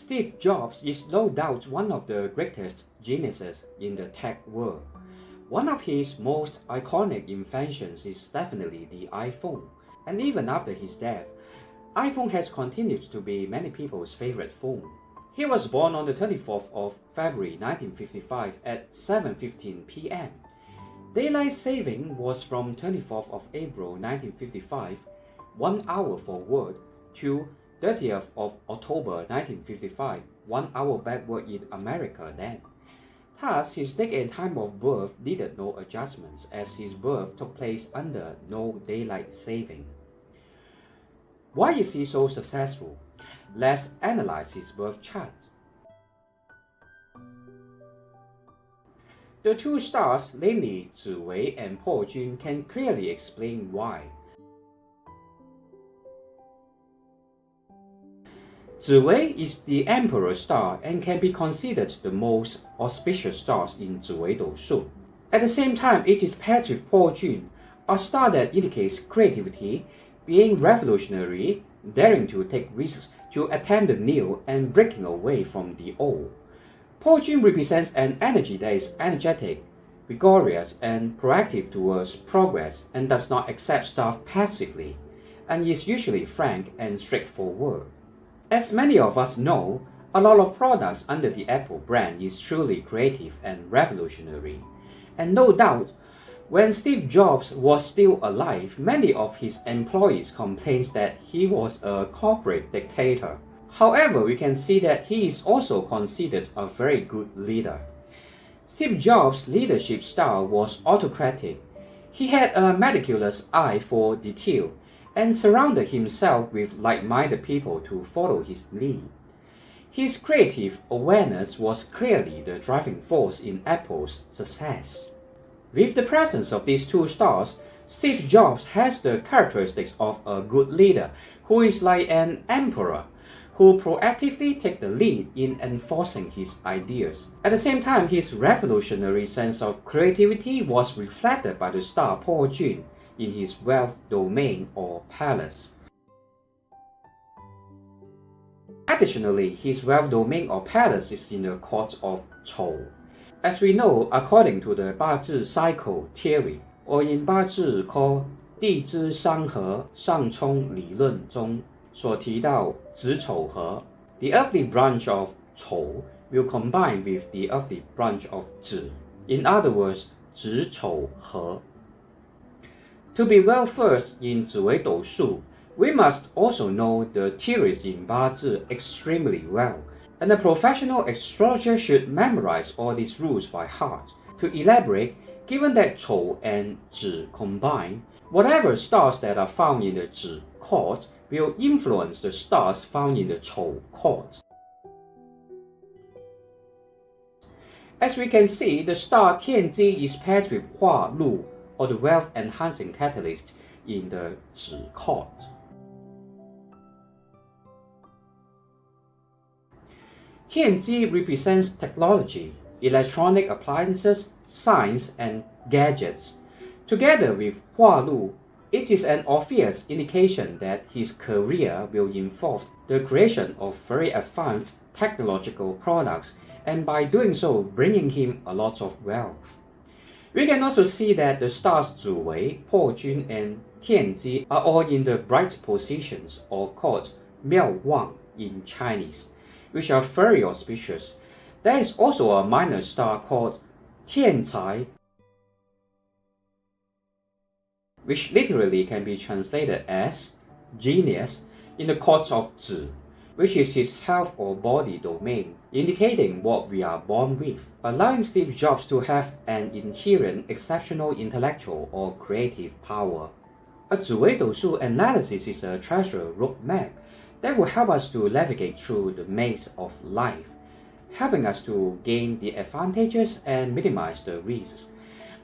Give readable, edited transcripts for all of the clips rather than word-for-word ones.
Steve Jobs is no doubt one of the greatest geniuses in the tech world. One of his most iconic inventions is definitely the iPhone, and even after his death, iPhone has continued to be many people's favorite phone. He was born on the 24th of February 1955 at 7:15 p.m. Daylight saving was from 24th of April 1955, 1 hour forward, to 30th of October 1955, 1 hour backward in America then. Thus, his date and time of birth needed no adjustments, as his birth took place under no daylight saving. Why is he so successful? Let's analyze his birth chart. The two stars, namely Zi Wei and Paul Jun, can clearly explain why. Zi Wei is the Emperor star and can be considered the most auspicious stars in Zi Wei Dou Shu. At the same time, it is paired with Paul Jun, a star that indicates creativity, being revolutionary, daring to take risks to attempt the new and breaking away from the old. Paul Jun represents an energy that is energetic, vigorous, and proactive towards progress and does not accept stuff passively, and is usually frank and straightforward. As many of us know, a lot of products under the Apple brand is truly creative and revolutionary. And no doubt, when Steve Jobs was still alive, many of his employees complained that he was a corporate dictator. However, we can see that he is also considered a very good leader. Steve Jobs' leadership style was autocratic. He had a meticulous eye for detail and surrounded himself with like-minded people to follow his lead. His creative awareness was clearly the driving force in Apple's success. With the presence of these two stars, Steve Jobs has the characteristics of a good leader who is like an emperor, who proactively takes the lead in enforcing his ideas. At the same time, his revolutionary sense of creativity was reflected by the star Paul Jun in his wealth domain or palace. Additionally, his wealth domain or palace is in the court of Chou. As we know, according to the 八字 cycle theory, or in 八字 called 地支三合上冲理论中所提到子丑合, the earthly branch of Chou will combine with the earthly branch of Zi. In other words, 子丑合. To be well versed in Zi Wei Dou Shu, we must also know the theories in 八字 extremely well, and a professional astrologer should memorize all these rules by heart. To elaborate, given that Chou and Zi combine, whatever stars that are found in the Zi court will influence the stars found in the Chou court. As we can see, the star Tianzi is paired with wa.link, or the wealth-enhancing catalyst, in the Zi court. Tianzi represents technology, electronic appliances, science, and gadgets. Together with wa.link, it is an obvious indication that his career will involve the creation of very advanced technological products, and by doing so, bringing him a lot of wealth. We can also see that the stars Zi Wei, Paul Jun, and Tianzi are all in the bright positions, or called 妙望 in Chinese, which are very auspicious. There is also a minor star called 天才, which literally can be translated as genius, in the court of Zi, which is his health or body domain, indicating what we are born with, allowing Steve Jobs to have an inherent exceptional intellectual or creative power. A Zi Wei Dou Shu analysis is a treasure roadmap that will help us to navigate through the maze of life, helping us to gain the advantages and minimize the risks.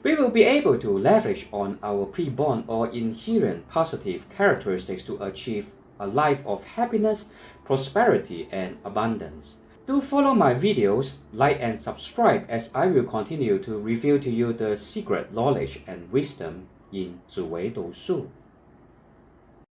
We will be able to leverage on our pre-born or inherent positive characteristics to achieve a life of happiness, prosperity, and abundance. Do follow my videos, like and subscribe, as I will continue to reveal to you the secret knowledge and wisdom in Zi Wei Dou Shu.